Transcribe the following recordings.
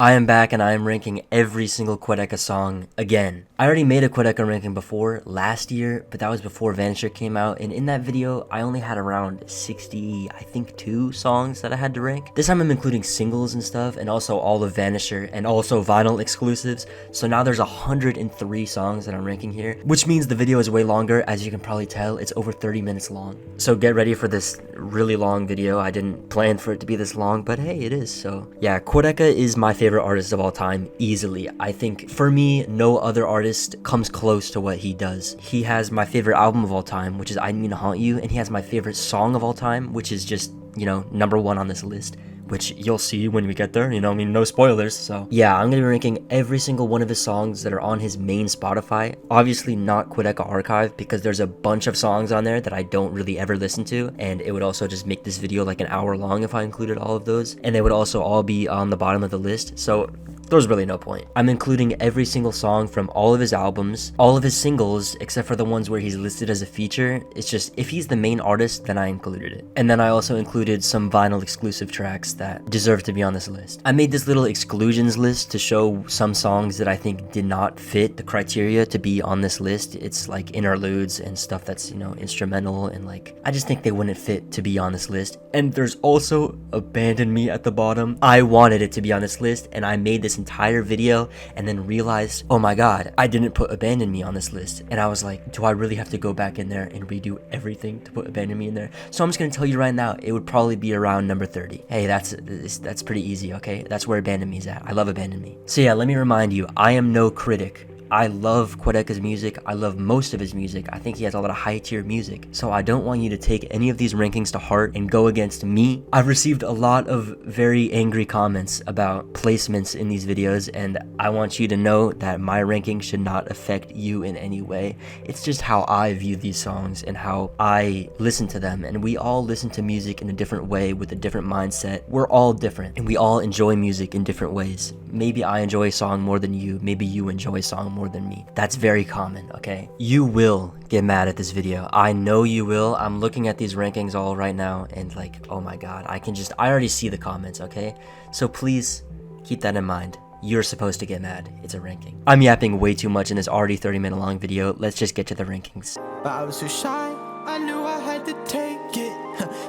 I am back and I am ranking every single Quadeca song again. I already made a Quadeca ranking before last year, but that was before Vanisher came out, and in that video I only had around 60, I think 2 songs that I had to rank. This time I'm including singles and stuff, and also all of Vanisher and also vinyl exclusives, so now there's 103 songs that I'm ranking here, which means the video is way longer. As you can probably tell, it's over 30 minutes long. So get ready for this really long video. I didn't plan for it to be this long, but hey, it is. So yeah, Quadeca is my favorite artist of all time, easily. I think for me, no other artist comes close to what he does. He has my favorite album of all time, which is I Didn't Mean to Haunt You, and he has my favorite song of all time, which is just, you know, #1 on this list, which you'll see when we get there, you know, I mean, no spoilers. So yeah, I'm gonna be ranking every single one of his songs that are on his main Spotify. Obviously not Quadeca Archive, because there's a bunch of songs on there that I don't really ever listen to, and it would also just make this video like an hour long if I included all of those, and they would also all be on the bottom of the list, so there's really no point. I'm including every single song from all of his albums, all of his singles, except for the ones where he's listed as a feature. It's just, if he's the main artist, then I included it. And then I also included some vinyl exclusive tracks that deserve to be on this list. I made this little exclusions list to show some songs that I think did not fit the criteria to be on this list. It's like interludes and stuff that's, you know, instrumental, and like, I just think they wouldn't fit to be on this list. And there's also Abandon Me at the bottom. I wanted it to be on this list, and I made this entire video and then realized, oh my god, I didn't put Abandon Me on this list. And I was like, do I really have to go back in there and redo everything to put Abandon Me in there? So I'm just gonna tell you right now, it would probably be around number 30. Hey, that's pretty easy, okay? That's where Abandon Me is at. I love Abandon Me. So yeah, let me remind you, I am no critic. I love Quadeca's music. I love most of his music. I think he has a lot of high tier music. So I don't want you to take any of these rankings to heart and go against me. I've received a lot of very angry comments about placements in these videos, and I want you to know that my ranking should not affect you in any way. It's just how I view these songs and how I listen to them, and we all listen to music in a different way with a different mindset. We're all different, and we all enjoy music in different ways. Maybe I enjoy a song more than you. Maybe you enjoy a song more than me. That's very common, okay? You will get mad at this video. I know you will. I'm looking at these rankings all right now, and like, oh my god, I already see the comments, okay? So please keep that in mind. You're supposed to get mad. It's a ranking. I'm yapping way too much in this already 30-minute long video. Let's just get to the rankings. But I was too shy. I knew I had to take it.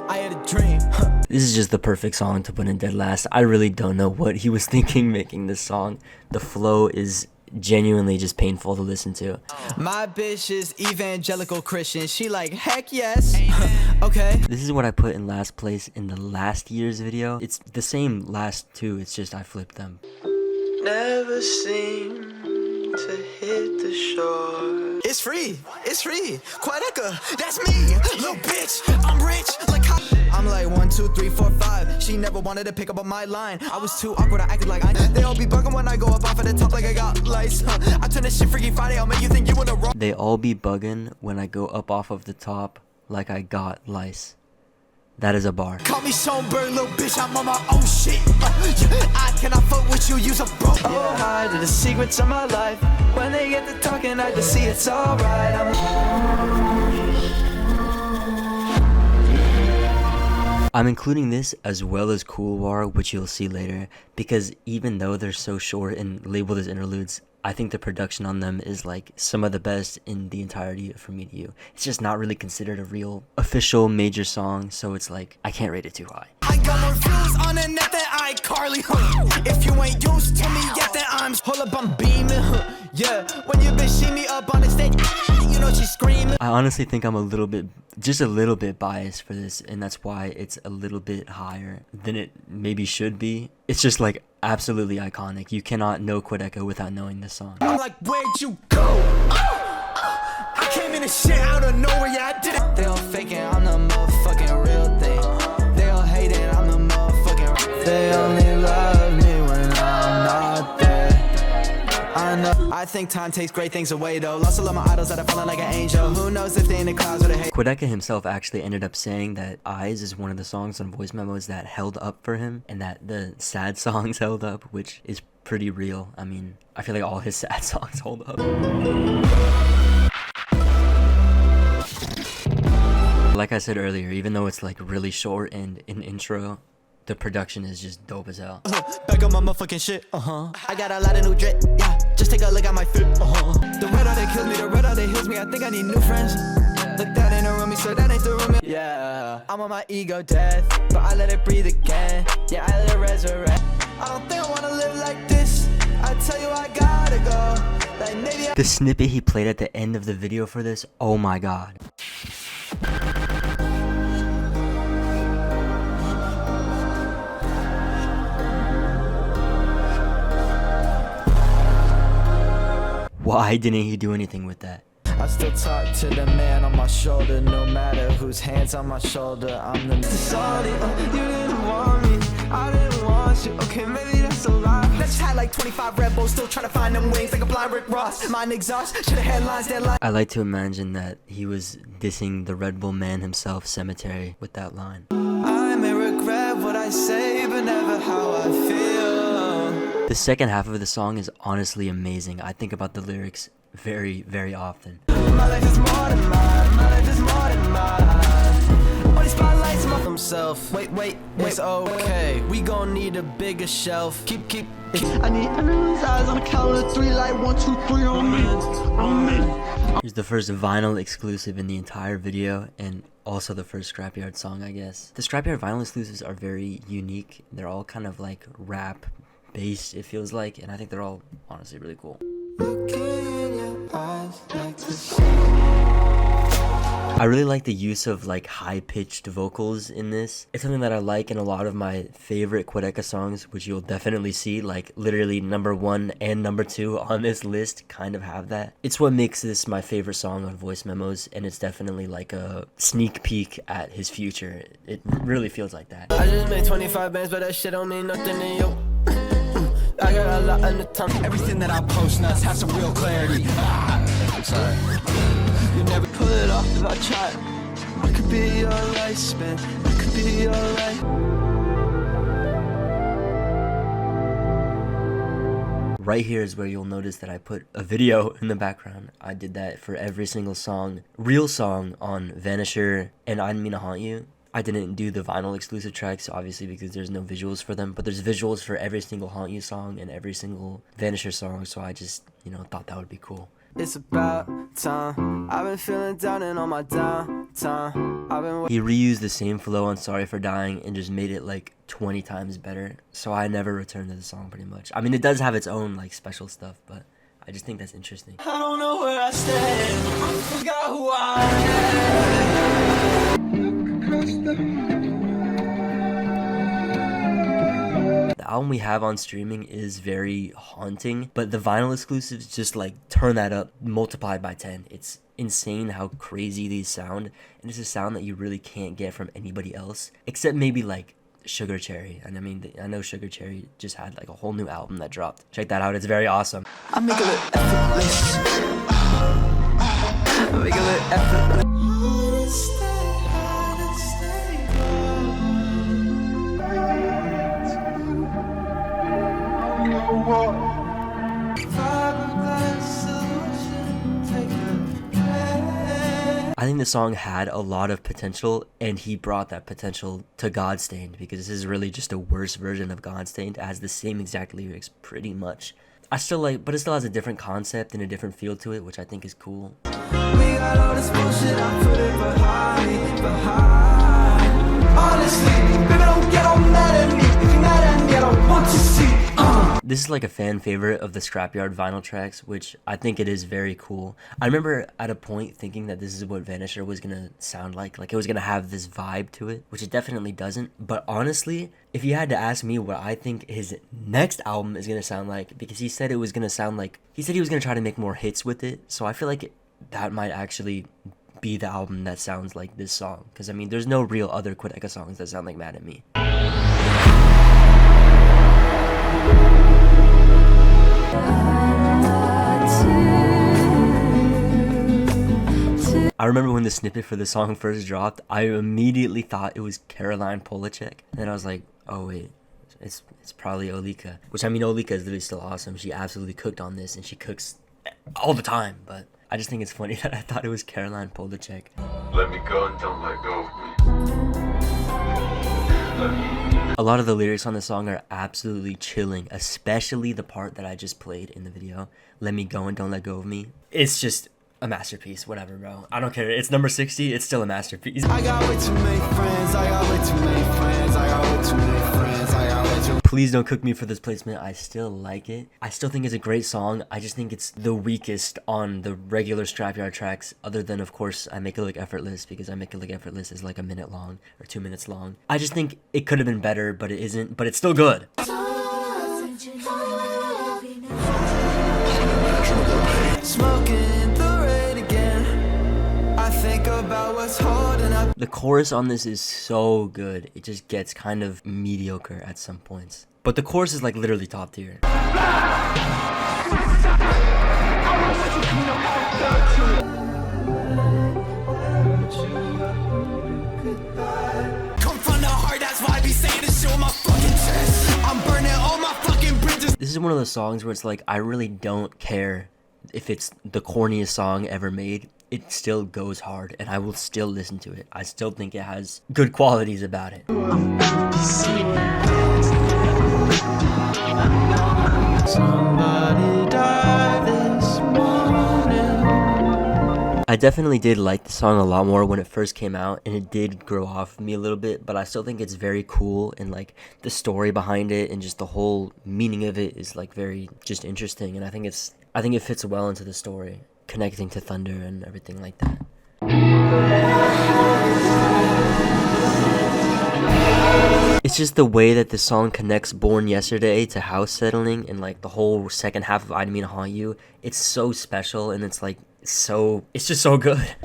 I had a dream. This is just the perfect song to put in dead last. I really don't know what he was thinking making this song. The flow is genuinely just painful to listen to. My bitch is evangelical Christian. She like, heck yes. Okay. This is what I put in last place in the last year's video. It's the same last 2, it's just I flipped them. Never seem to hit the shore. It's free. It's free. Quadeca, that's me. Little bitch, I'm rich. Like I'm like 1, 2, 3, 4, 5. She never wanted to pick up on my line. I was too awkward, I acted like I. They all be bugging when I go up off at the top like I got lice. I turn this shit Freaky Friday, I'll make you think you in a row. They all be bugging when I go up off of the top like I got lice. That is a bar. Call me Schoenberg, little bitch, I'm on my own shit. I cannot fuck with you, use a bro. Oh, hide the secrets of my life. When they get to talking, I just see it's alright. I'm including this as well as Cool War, which you'll see later, because even though they're so short and labeled as interludes, I think the production on them is like some of the best in the entirety of From Me to You. It's just not really considered a real official major song, so it's like, I can't rate it too high. I got more views on the net than iCarly. If you ain't used to me yet, then I'm hold up, I'm beaming. Yeah, when you bitch see me up on the stage, you know she's screaming. I honestly think I'm just a little bit biased for this, and that's why it's a little bit higher than it maybe should be. It's just like absolutely iconic. You cannot know Quadeca without knowing this song. I'm like, where'd you go? I came in this shit out of nowhere, yeah, I did it. They all faking, I'm the motherfucking real thing. They all hating, I'm the motherfucking. They only love me when I'm not there. I know. I think time takes great things away though. Lost a lot of my idols that are falling like an angel. Who knows if they in the clouds or they hate. Quadeca himself actually ended up saying that Eyes is one of the songs on voice memos that held up for him, and that the sad songs held up, which is pretty real. I mean, I feel like all his sad songs hold up. Like I said earlier, even though it's like really short and an intro, the production is just dope as hell. Back on my motherfucking shit, I got a lot of new drip, yeah. Just take a look at my fit, The red eye that kills me, the red eye that heals me. I think I need new friends. Look, that ain't a roomie, so that ain't the roomie. Yeah, I'm on my ego death, but I let it breathe again. Yeah, I let it resurrect. I don't think I wanna live like this. I tell you I gotta go. Like maybe The snippet he played at the end of the video for this, oh my god. Why didn't he do anything with that? I still talk to the man on my shoulder, no matter whose hands on my shoulder. I'm the sorry, you didn't want me, I didn't want you. Okay, maybe that's a lie. I just had like 25 Red Bulls, still trying to find them wings like a blind Rick Ross. Mind exhaust, should have headlines deadline. I like to imagine that he was dissing the Red Bull man himself, Cemetery, with that line. I may regret what I say, but never how I feel. The second half of the song is honestly amazing. I think about the lyrics very, very often. My life is more than mine, my life is more than mine. All these spotlights on himself. Wait, it's okay. We gon' need a bigger shelf. Keep. I need everyone's eyes on the count of 3, like 1, 2, 3 on me. Here's the first vinyl exclusive in the entire video, and also the first Scrapyard song, I guess. The Scrapyard vinyl exclusives are very unique. They're all kind of like rap based, it feels like, and I think they're all honestly really cool. I really like the use of like high-pitched vocals in this. It's something that I like in a lot of my favorite Quadeca songs, which you'll definitely see. Like literally number 1 and number 2 on this list kind of have that. It's what makes this my favorite song on Voice Memos, and it's definitely like a sneak peek at his future. It really feels like that. I just made 25 bands, but that shit don't mean nothing to you. I got a lot in the tongue. Everything that I post now has some real clarity. I'm sorry. You never pull it off if I try. I could be your lifespan. I could be your life. Right here is where you'll notice that I put a video in the background. I did that for every single song, real song on Vanisher and I Didn't Mean to Haunt You. I didn't do the vinyl exclusive tracks, obviously, because there's no visuals for them, but there's visuals for every single Haunt You song and every single Vanisher song, so I just, thought that would be cool. It's about time. I've been feeling down and on my downtime. He reused the same flow on Sorry for Dying and just made it like 20 times better, so I never returned to the song pretty much. I mean, it does have its own like special stuff, but I just think that's interesting. I don't know where I stand. I forgot who I am. The album we have on streaming is very haunting, but the vinyl exclusives just like turn that up multiplied by 10. It's insane how crazy these sound, and it's a sound that you really can't get from anybody else except maybe like Sugar Cherry. And I mean, I know Sugar Cherry just had like a whole new album that dropped. Check that out, it's very awesome. I make it look effortless. I make it look effortless. I think the song had a lot of potential, and he brought that potential to Godstained, because this is really just a worse version of Godstained. It has the same exact lyrics pretty much. I still like, but it still has a different concept and a different feel to it, which I think is cool. We got all this bullshit, I put it behind. Honestly, baby, don't get all mad at me. If you're mad at me, I don't want to see. This is like a fan favorite of the Scrapyard vinyl tracks, which I think it is very cool. I remember at a point thinking that this is what Vanisher was gonna sound like it was gonna have this vibe to it, which it definitely doesn't. But honestly, if you had to ask me what I think his next album is gonna sound like, because he said it was gonna sound like, he said he was gonna try to make more hits with it, so I feel like that might actually be the album that sounds like this song, because I mean, there's no real other Quadeca songs that sound like Mad at Me. I remember when the snippet for the song first dropped, I immediately thought it was Caroline Polachek, and then I was like, oh wait, it's probably Olika, which I mean, Olika is literally still awesome. She absolutely cooked on this, and she cooks all the time, but I just think it's funny that I thought it was Caroline Polachek. Let me go and don't let go of me. A lot of the lyrics on the song are absolutely chilling, especially the part that I just played in the video. Let me go and don't let go of me. It's just a masterpiece. Whatever, bro. I don't care. It's number 60. It's still a masterpiece. I got way too many friends. I got way too many friends. I got way too many friends. I got way too. Please don't cook me for this placement. I still like it. I still think it's a great song. I just think it's the weakest on the regular Scrapyard tracks, other than, of course, I Make It Look Effortless, because I Make It Look Effortless is like a minute long or 2 minutes long. I just think it could have been better, but it isn't. But it's still good. Smoking the rain again. I think about what's holding up. The chorus on this is so good. It just gets kind of mediocre at some points. But the chorus is like literally top tier. Come from the heart, that's why I be saying this shit on my fucking chest. I'm burning all my fucking bridges. This is one of those songs where it's like, I really don't care if it's the corniest song ever made. It still goes hard, and I will still listen to it. I still think it has good qualities about it. Somebody died this morning. I definitely did like the song a lot more when it first came out, and it did grow off me a little bit, but I still think it's very cool, and like the story behind it and just the whole meaning of it is like very just interesting, and I think it fits well into the story, connecting to thunder and everything like that. It's just the way that the song connects Born Yesterday to House Settling and like the whole second half of I Didn't Mean to Haunt You. It's so special, and it's like it's just so good.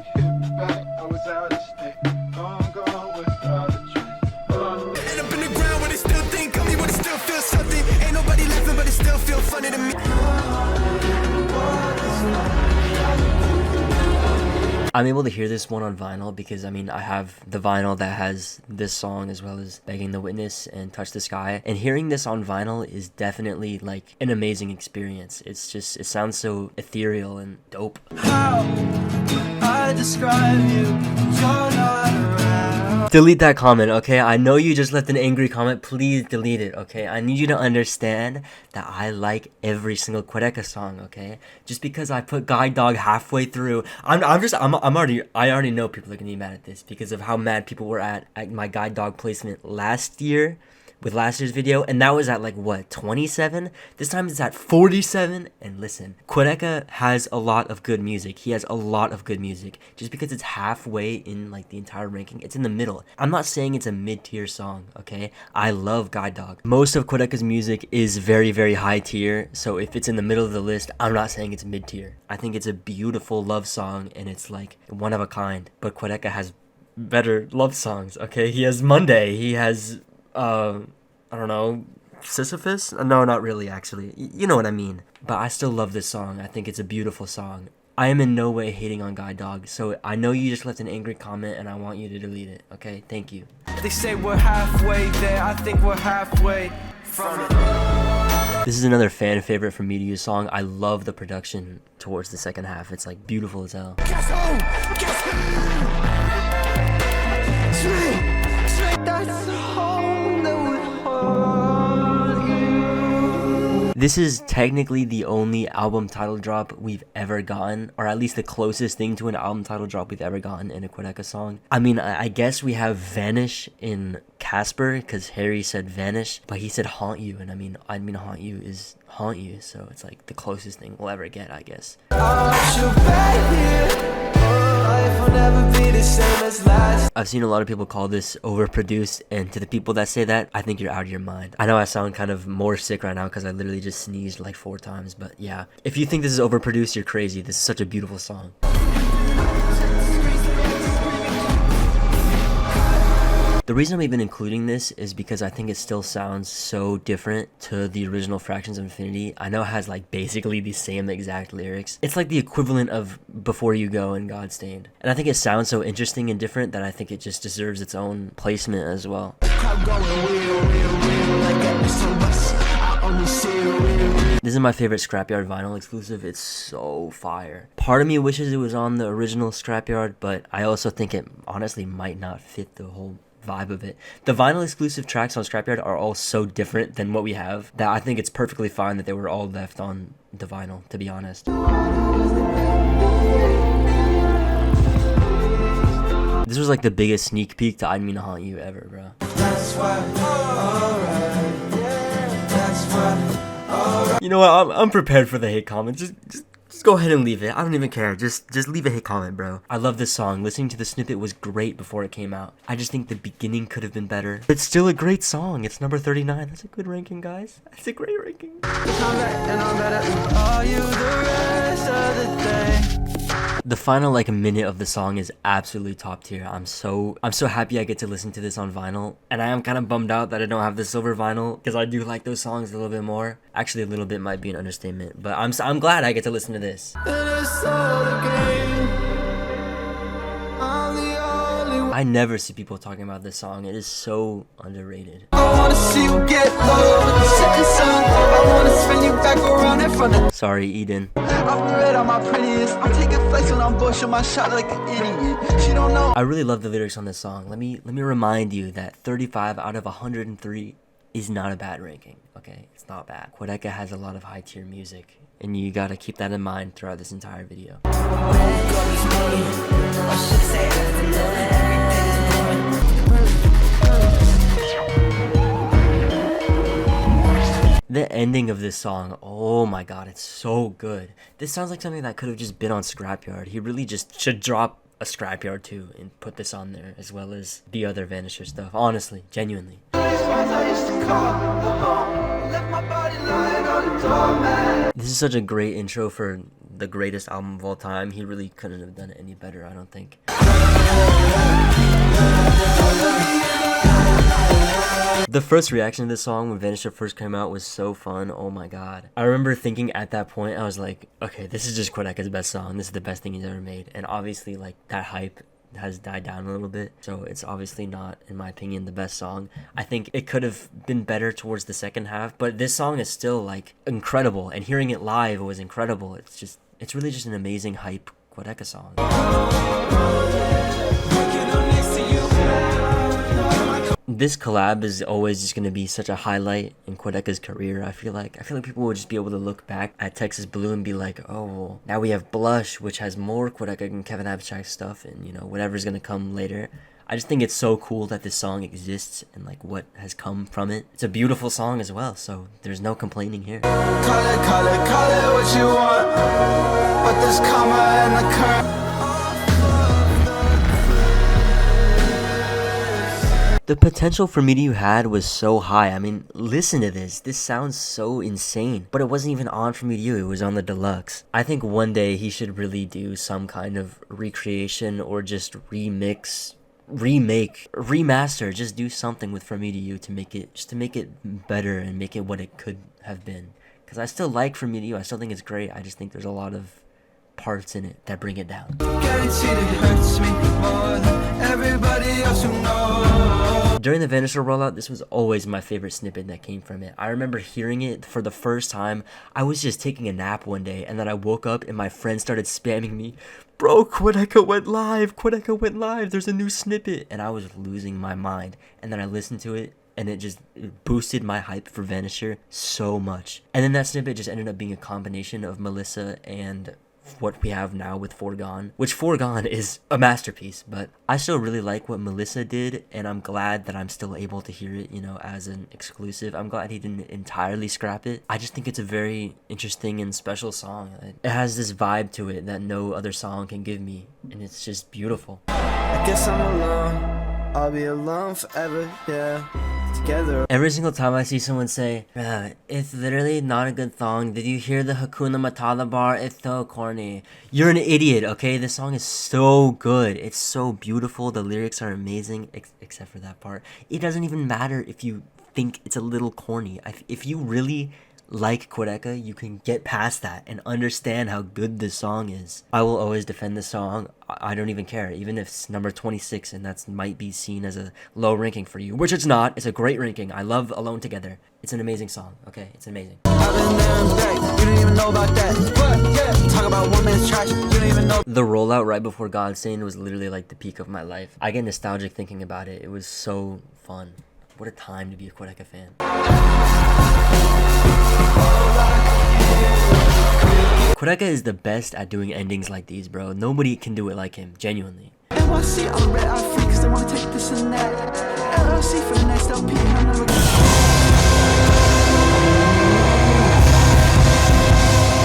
I'm able to hear this one on vinyl because, I mean, I have the vinyl that has this song as well as Begging the Witness and Touch the Sky. And hearing this on vinyl is definitely, like, an amazing experience. It's just, it sounds so ethereal and dope. How I describe you, you're not around. Delete that comment, okay? I know you just left an angry comment. Please delete it, okay? I need you to understand that I like every single Quadeca song, okay? Just because I put Guide Dog halfway through, I already know people are gonna be mad at this because of how mad people were at my Guide Dog placement last year with last year's video, and that was at like what, 27? This time it's at 47. And listen, Quadeca has a lot of good music. He has a lot of good music. Just because it's halfway in like the entire ranking, it's in the middle. I'm not saying it's a mid-tier song, okay? I love Guide Dog. Most of Quadeca's music is very, very high tier, so if it's in the middle of the list, I'm not saying it's mid-tier. I think it's a beautiful love song, and it's like one of a kind. But Quadeca has better love songs, okay? He has Monday, he has I don't know, Sisyphus? No, not really, actually. You know what I mean. But I still love this song. I think it's a beautiful song. I am in no way hating on Guide Dog, so I know you just left an angry comment, and I want you to delete it, okay? Thank you. They say we're halfway there, I think we're halfway from it. This is another fan favorite from Me to You song. I love the production towards the second half. It's like beautiful as hell. Guess who? Guess who? That's home that would hold you. This is technically the only album title drop we've ever gotten, or at least the closest thing to an album title drop we've ever gotten in a Quadeca song. I mean, I guess we have Vanish in Casper, because Harry said Vanish, but he said Haunt You, and I mean Haunt You is Haunt You, so it's like the closest thing we'll ever get, I guess. I've seen a lot of people call this overproduced, and to the people that say that, I think you're out of your mind. I know I sound kind of more sick right now because I literally just sneezed like 4 times, but yeah. If you think this is overproduced, you're crazy. This is such a beautiful song. The reason I'm even including this is because I think it still sounds so different to the original Fractions of Infinity. I know it has like basically the same exact lyrics. It's like the equivalent of Before You Go and Godstained. And I think it sounds so interesting and different that I think it just deserves its own placement as well. This is my favorite Scrapyard vinyl exclusive. It's so fire. Part of me wishes it was on the original Scrapyard, but I also think it honestly might not fit the whole vibe of it. The vinyl exclusive tracks on Scrapyard are all so different than what we have that I think it's perfectly fine that they were all left on the vinyl, to be honest. This was like the biggest sneak peek to I Didn't Mean to Haunt You ever, bro. That's why, alright, yeah, that's why, you know what, I'm prepared for the hate comments. Just go ahead and leave it. I don't even care. Just leave a hate comment, bro. I love this song. Listening to the snippet was great before it came out. I just think the beginning could have been better. But it's still a great song. It's number 39. That's a good ranking, guys. That's a great ranking. The final like minute of the song is absolutely top tier. I'm so happy I get to listen to this on vinyl, and I am kind of bummed out that I don't have the silver vinyl because I do like those songs a little bit more. Actually, a little bit might be an understatement, but I'm glad I get to listen to this. I never see people talking about this song. It is so underrated. I wanna see you get low with the second sun. I wanna spin you back around in front of. Sorry, Eden. I'm red on my prettiest. I'm taking flex when I'm bushing my shot like an idiot. She don't know. I really love the lyrics on this song. Let me remind you that 35 out of 103 is not a bad ranking. Okay, it's not bad. Quadeca has a lot of high tier music, and you gotta keep that in mind throughout this entire video. The ending of this song, oh my god, it's so good. This sounds like something that could have just been on Scrapyard. He really just should drop a Scrapyard too and put this on there, as well as the other Vanisher stuff. Honestly, genuinely. This is such a great intro for the greatest album of all time. He really couldn't have done it any better, I don't think. The first reaction to this song when Vanisher first came out was so fun. Oh my god. I remember thinking at that point, I was like, okay, this is just Quadeca's best song. This is the best thing he's ever made. And obviously, like, that hype has died down a little bit, so it's obviously not, in my opinion, the best song. I think it could have been better towards the second half, but this song is still, like, incredible, and hearing it live was incredible. It's really just an amazing hype Quadeca song. This collab is always just going to be such a highlight in Quadeca's career. I feel like people will just be able to look back at Texas Blue and be like, oh, well, now we have Blush, which has more Quadeca and Kevin Abstract stuff, and, you know, whatever's going to come later. I just think it's so cool that this song exists and, like, what has come from it. It's a beautiful song as well, so there's no complaining here. Call it what you want, but there's karma and the current. The potential For Me to You had was so high. I mean, listen to this. This sounds so insane. But it wasn't even on For Me to You. It was on the deluxe. I think one day he should really do some kind of recreation or just remix, remake, remaster. Just do something with For Me to You to make it better and make it what it could have been. Because I still like For Me to You. I still think it's great. I just think there's a lot of parts in it that bring it down. During the Vanisher rollout, this was always my favorite snippet that came from it. I remember hearing it for the first time. I was just taking a nap one day, and then I woke up and my friend started spamming me, bro, Quadeca went live, there's a new snippet, and I was losing my mind. And then I listened to it, and it boosted my hype for Vanisher so much. And then that snippet just ended up being a combination of Melissa and what we have now with Foregone, which Foregone is a masterpiece, but I still really like what Melissa did, and I'm glad that I'm still able to hear it, you know, as an exclusive. I'm glad he didn't entirely scrap it. I just think it's a very interesting and special song. It has this vibe to it that no other song can give me, and it's just beautiful. I guess I'm alone, I'll be alone forever, yeah. Together. Every single time I see someone say, it's literally not a good song. Did you hear the Hakuna Matata bar? It's so corny. You're an idiot, okay? This song is so good. It's so beautiful. The lyrics are amazing, except for that part. It doesn't even matter if you think it's a little corny. If you really like Quadeca, you can get past that and understand how good this song is. I will always defend this song. I don't even care, even if it's number 26 and that might be seen as a low ranking for you, which it's not. It's a great ranking. I love Alone Together. It's an amazing song, okay? It's amazing. I've been there and back. You don't even know about that. But, yeah. Talk about one man's trash. You don't even know no. The rollout right before Godsend was literally like the peak of my life. I get nostalgic thinking about it. It was so fun. What a time to be a Quadeca fan. Quadeca is the best at doing endings like these, bro. Nobody can do it like him, genuinely. NYC, I'm red, I'm free, cause they wanna take this and that. LLC for the next LP, and I'm never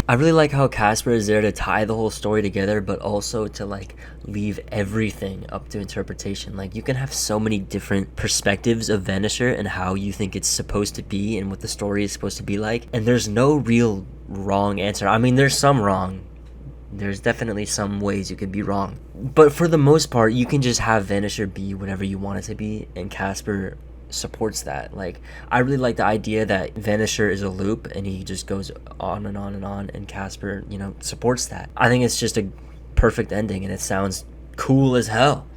I really like how Casper is there to tie the whole story together, but also to like leave everything up to interpretation. Like you can have so many different perspectives of Vanisher and how you think it's supposed to be and what the story is supposed to be like. And there's no real wrong answer. I mean, there's some wrong. There's definitely some ways you could be wrong. But for the most part, you can just have Vanisher be whatever you want it to be, and Casper supports that. Like, I really like the idea that Vanisher is a loop and he just goes on and on and on, and Casper, you know, supports that. I think it's just a perfect ending and it sounds cool as hell.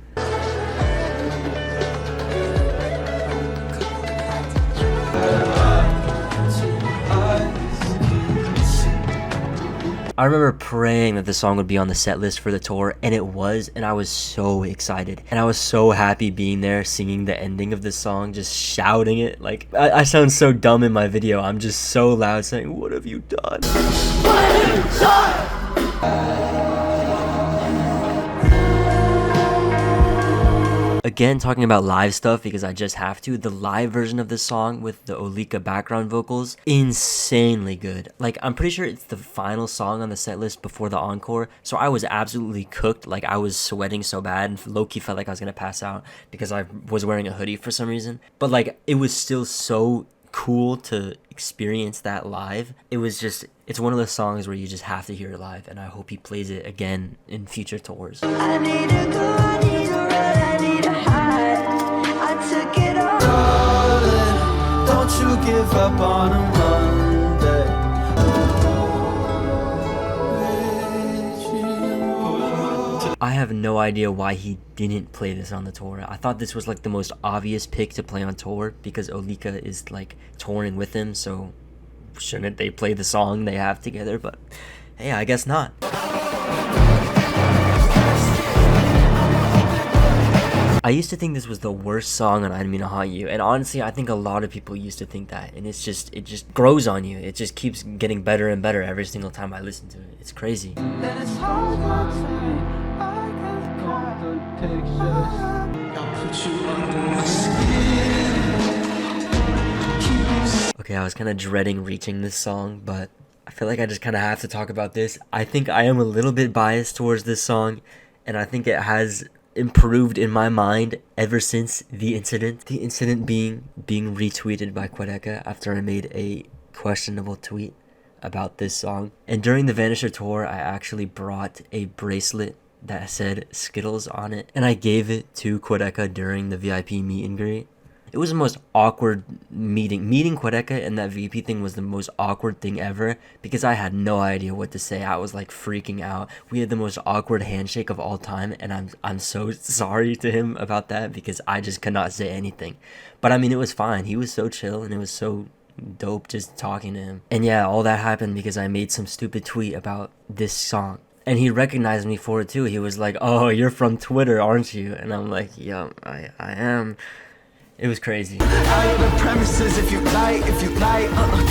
I remember praying that the song would be on the set list for the tour, and it was, and I was so excited. And I was so happy being there, singing the ending of this song, just shouting it. Like, I sound so dumb in my video. I'm just so loud saying, "What have you done? What have you done?" Again, talking about live stuff because I just have to. The live version of this song with the Olika background vocals, insanely good. Like, I'm pretty sure it's the final song on the set list before the encore. So I was absolutely cooked. Like, I was sweating so bad and low-key felt like I was gonna pass out because I was wearing a hoodie for some reason. But like, it was still so cool to experience that live. It was just, it's one of those songs where you just have to hear it live, and I hope he plays it again in future tours. I need a go, I need a run, I need a hide. I took it all. Darling, don't you give up on a Monday. I have no idea why he didn't play this on the tour. I thought this was like the most obvious pick to play on tour because Olika is like touring with him, so shouldn't they play the song they have together? But hey, I guess not. I used to think this was the worst song on I Didn't Mean to Haunt You, and honestly I think a lot of people used to think that, and it just grows on you. It just keeps getting better and better every single time I listen to it. It's crazy. Then it's all gone to me. I can call the pictures. I'll put you under my skin. Okay, I was kind of dreading reaching this song, but I feel like I just kind of have to talk about this. I think I am a little bit biased towards this song, and I think it has improved in my mind ever since the incident being retweeted by Quadeca after I made a questionable tweet about this song. And during the Vanisher tour, I actually brought a bracelet that said Skittles on it, and I gave it to Quadeca during the VIP meet and greet. It was the most awkward meeting Quadeca, and that VP thing was the most awkward thing ever because I had no idea what to say. I was like freaking out. We had the most awkward handshake of all time, and I'm so sorry to him about that because I just could not say anything. But I mean, it was fine. He was so chill, and it was so dope just talking to him. And yeah, all that happened because I made some stupid tweet about this song. And he recognized me for it too. He was like, "Oh, you're from Twitter, aren't you?" And I'm like, "Yeah, I am." It was crazy. Out of the premises, if you like,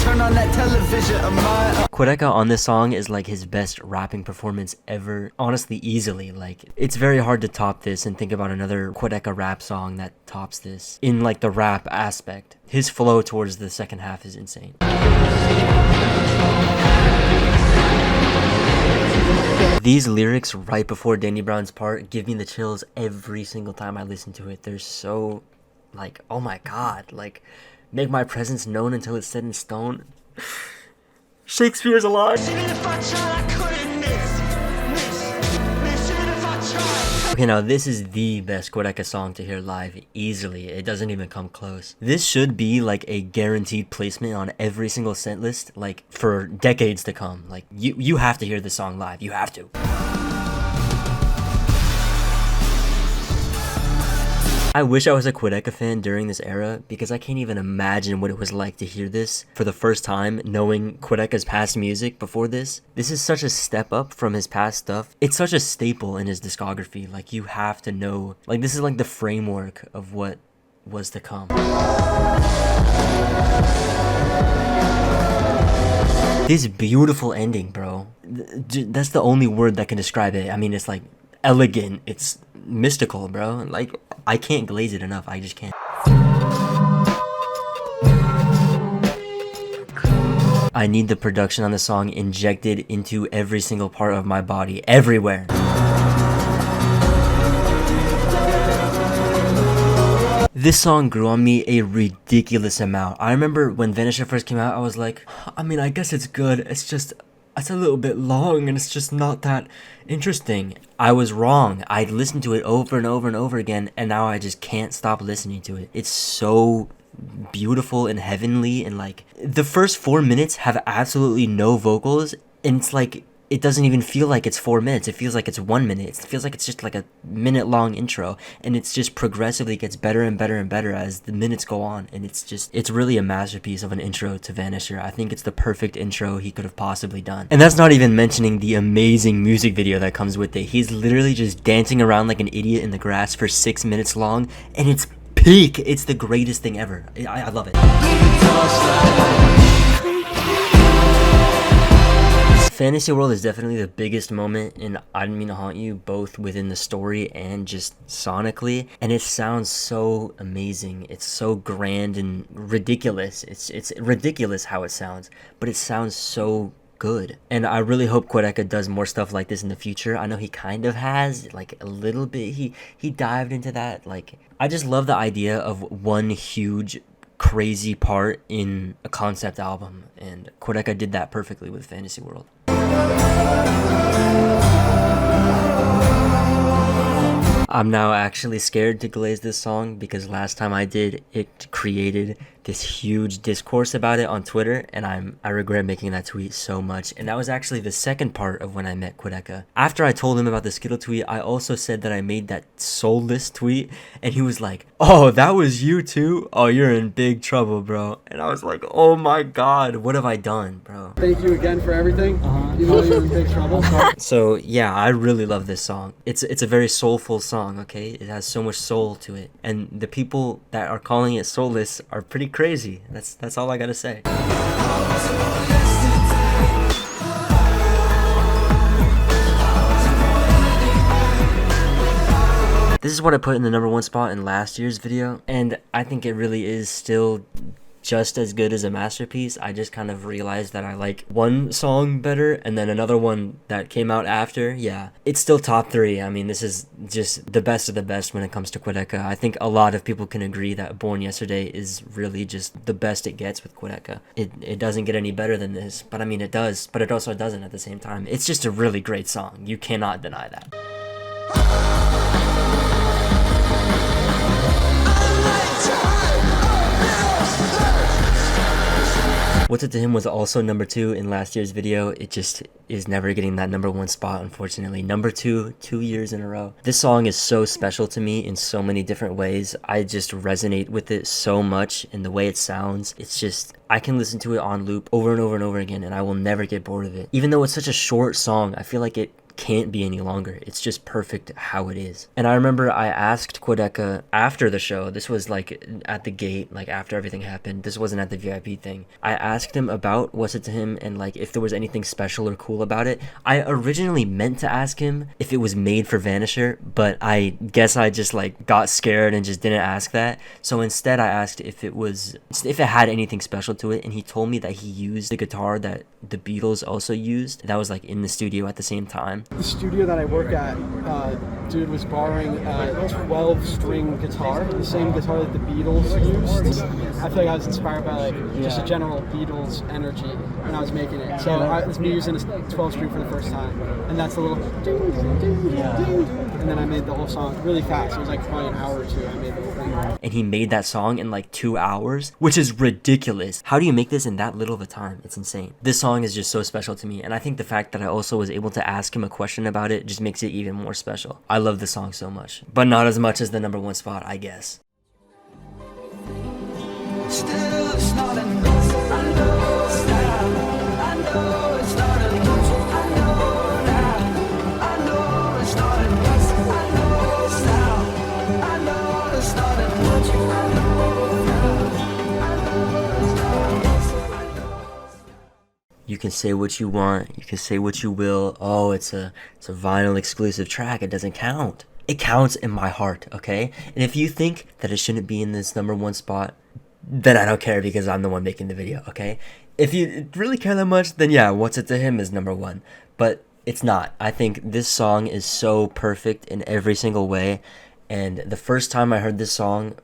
turn on that television of mine. Quadeca on this song is like his best rapping performance ever. Honestly, easily. Like, it's very hard to top this and think about another Quadeca rap song that tops this in like the rap aspect. His flow towards the second half is insane. These lyrics right before Danny Brown's part give me the chills every single time I listen to it. They're so, like, oh my god, like, make my presence known until it's set in stone. Shakespeare's alive. Okay, now this is the best Quadeca song to hear live, easily. It doesn't even come close. This should be like a guaranteed placement on every single set list, like for decades to come. Like, you have to hear this song live. You have to. I wish I was a Quadeca fan during this era because I can't even imagine what it was like to hear this for the first time, knowing Quadeca's past music before this. This is such a step up from his past stuff. It's such a staple in his discography. Like, you have to know, like, this is like the framework of what was to come. This beautiful ending, bro. That's the only word that can describe it. I mean, it's like elegant, it's mystical, bro. Like, I can't glaze it enough. I just can't. I need the production on the song injected into every single part of my body, everywhere. This song grew on me a ridiculous amount. I remember when Vanisher first came out, I was like, I mean, I guess it's good. It's a little bit long and it's just not that interesting. I was wrong. I listened to it over and over and over again, and now I just can't stop listening to it. It's so beautiful and heavenly, and like the first 4 minutes have absolutely no vocals, and it's like it doesn't even feel like it's 4 minutes. It feels like it's 1 minute. It feels like it's just like a minute long intro, and it's just progressively gets better and better and better as the minutes go on, and it's really a masterpiece of an intro to Vanisher. I think it's the perfect intro he could have possibly done. And that's not even mentioning the amazing music video that comes with it. He's literally just dancing around like an idiot in the grass for 6 minutes long, and it's peak. It's the greatest thing ever. I love it. Fantasy World is definitely the biggest moment in I Didn't Mean to Haunt You, both within the story and just sonically, and it sounds so amazing. It's so grand and ridiculous. It's ridiculous how it sounds, but it sounds so good. And I really hope Quadeca does more stuff like this in the future. I know he kind of has, like, a little bit. He dived into that. Like, I just love the idea of one huge crazy part in a concept album, and Quadeca did that perfectly with Fantasy World. I'm now actually scared to glaze this song because last time I did, it created this huge discourse about it on Twitter, and I regret making that tweet so much. And that was actually the second part of when I met Quadeca. After I told him about the Skittle tweet, I also said that I made that soulless tweet, and he was like, "Oh, that was you too? Oh, you're in big trouble, bro." And I was like, oh my god, what have I done, bro? Thank you again for everything. You know you're in big trouble. So yeah, I really love this song. It's a very soulful song, okay? It has so much soul to it. And the people that are calling it soulless are pretty crazy. That's all I gotta say. This is what I put in the #1 spot in last year's video, and I think it really is still just as good as a masterpiece. I just kind of realized that I like one song better, and then another one that came out after. Yeah, it's still top 3. I mean, this is just the best of the best when it comes to Quadeca. I think a lot of people can agree that Born Yesterday is really just the best it gets with Quadeca. It doesn't get any better than this, but I mean it does, but it also doesn't at the same time. It's just a really great song. You cannot deny that. What's It to Him was also #2 in last year's video. It just is never getting that #1 spot, unfortunately. #2, 2 years in a row. This song is so special to me in so many different ways. I just resonate with it so much in the way it sounds. It's just, I can listen to it on loop over and over and over again, and I will never get bored of it. Even though it's such a short song, I feel like it can't be any longer. It's just perfect how it is. And I remember I asked Quadeca after the show, this was like at the gate, like after everything happened, this wasn't at the VIP thing, I asked him about What's It to Him and like if there was anything special or cool about it. I originally meant to ask him if it was made for Vanisher, but I guess I just like got scared and just didn't ask that. So instead I asked if it had anything special to it, and he told me that he used the guitar that the Beatles also used. That was like in the studio at the same time. The studio that I work at, dude was borrowing a 12-string guitar, the same guitar that the Beatles used. I feel like I was inspired by like just a general Beatles energy when I was making it. So it was me using a 12-string for the first time, and that's a little ding, ding, ding, and then I made the whole song really fast. It was like probably an hour or two. I made the whole thing. And he made that song in like 2 hours, which is ridiculous. How do you make this in that little of a time? It's insane. This song is just so special to me, and I think the fact that I also was able to ask him a question about it just makes it even more special. I love the song so much, but not as much as the number one spot, I guess. Still, it's not enough. I know now. I know it's not enough. I know now. I know it's not enough. I know it's now. I know it's not enough. I know now. I know it's not enough. You can say what you want, you can say what you will. Oh, it's a vinyl exclusive track, it doesn't count. It counts in my heart, okay? And if you think that it shouldn't be in this number one spot, then I don't care because I'm the one making the video, okay? If you really care that much, then yeah, What's It to Him is number one. But it's not. I think this song is so perfect in every single way. And the first time I heard this song,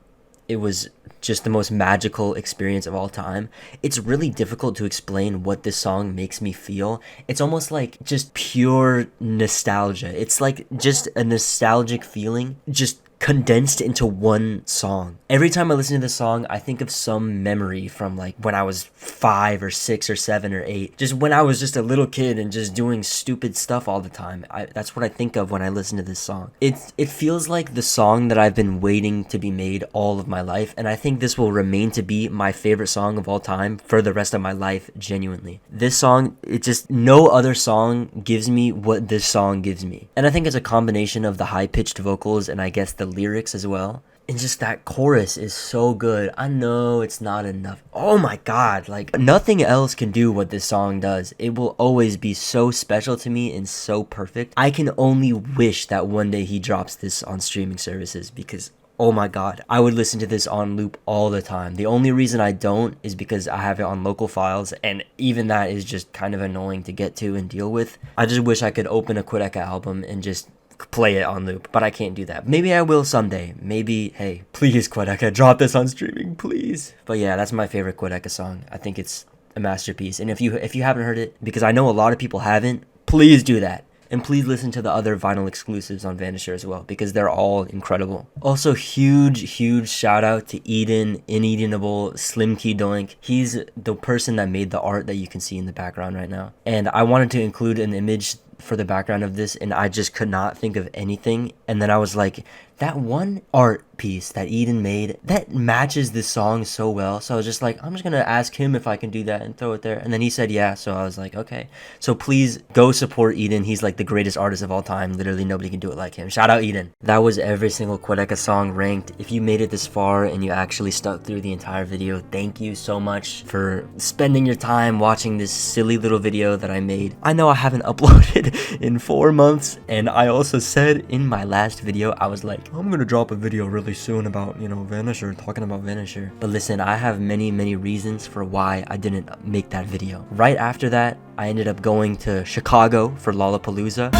it was just the most magical experience of all time. It's really difficult to explain what this song makes me feel. It's almost like just pure nostalgia. It's like just a nostalgic feeling, just condensed into one song. Every time I listen to this song, I think of some memory from like when I was 5 or 6 or 7 or 8. Just when I was just a little kid and just doing stupid stuff all the time. That's what I think of when I listen to this song. It feels like the song that I've been waiting to be made all of my life, and I think this will remain to be my favorite song of all time for the rest of my life, genuinely. This song, it just, no other song gives me what this song gives me. And I think it's a combination of the high-pitched vocals and I guess the lyrics as well. And just that chorus is so good. I know it's not enough. Oh my god, like nothing else can do what this song does. It will always be so special to me and so perfect. I can only wish that one day he drops this on streaming services because oh my god, I would listen to this on loop all the time. The only reason I don't is because I have it on local files, and even that is just kind of annoying to get to and deal with. I just wish I could open a Quadeca album and just play it on loop, but I can't do that. Maybe I will someday. Maybe, hey, please Quadeca, drop this on streaming, please. But yeah, that's my favorite Quadeca song. I think it's a masterpiece. And if you haven't heard it, because I know a lot of people haven't, please do that. And please listen to the other vinyl exclusives on Vanisher as well, because they're all incredible. Also, huge shout out to Eden, Inedenable, Slim Key Doink. He's the person that made the art that you can see in the background right now. And I wanted to include an image for the background of this, and I just could not think of anything. And then I was like, that one art piece that Eden made, that matches this song so well. So I was just like, I'm just gonna ask him if I can do that and throw it there. And then he said yeah, so I was like, okay. So please go support Eden. He's like the greatest artist of all time. Literally nobody can do it like him. Shout out Eden. That was every single Quadeca song ranked. If you made it this far and you actually stuck through the entire video, thank you so much for spending your time watching this silly little video that I made. I know I haven't uploaded in 4 months, and I also said in my last video, I was like, I'm gonna drop a video really soon about, Vanisher, talking about Vanisher. But listen, I have many reasons for why I didn't make that video. Right after that, I ended up going to Chicago for Lollapalooza.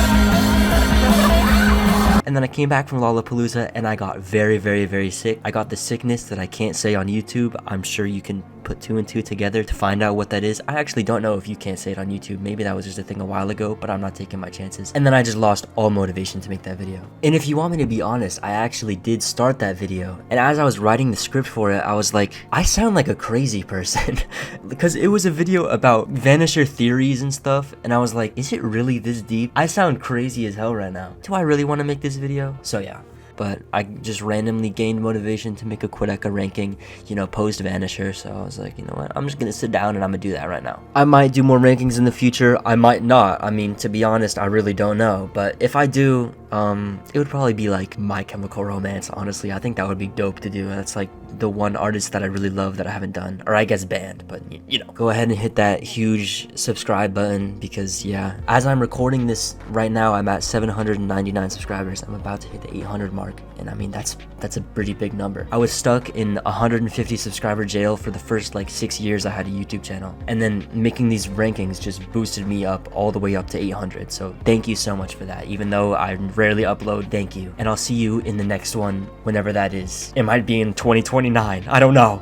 And then I came back from Lollapalooza and I got very sick. I got the sickness that I can't say on YouTube. I'm sure you can put 2 and 2 together to find out what that is. I actually don't know if you can't say it on YouTube. Maybe that was just a thing a while ago, but I'm not taking my chances. And then I just lost all motivation to make that video. And if you want me to be honest, I actually did start that video. And as I was writing the script for it, I was like, I sound like a crazy person. Because it was a video about Vanisher theories and stuff. And I was like, is it really this deep? I sound crazy as hell right now. Do I really want to make this video? So yeah. But I just randomly gained motivation to make a Quadeca ranking, post Vanisher. So I was like, you know what, I'm just gonna sit down and I'm gonna do that right now. I might do more rankings in the future, I might not. I mean, to be honest, I really don't know. But if I do, it would probably be like My Chemical Romance, honestly. I think that would be dope to do. That's like the one artist that I really love that I haven't done. Or I guess band, but Go ahead and hit that huge subscribe button because yeah, as I'm recording this right now, I'm at 799 subscribers. I'm about to hit the 800 mark. And I mean, that's a pretty big number. I was stuck in 150 subscriber jail for the first like 6 years I had a YouTube channel. And then making these rankings just boosted me up all the way up to 800. So thank you so much for that. Even though I rarely upload, thank you. And I'll see you in the next one, whenever that is. It might be in 2029. I don't know.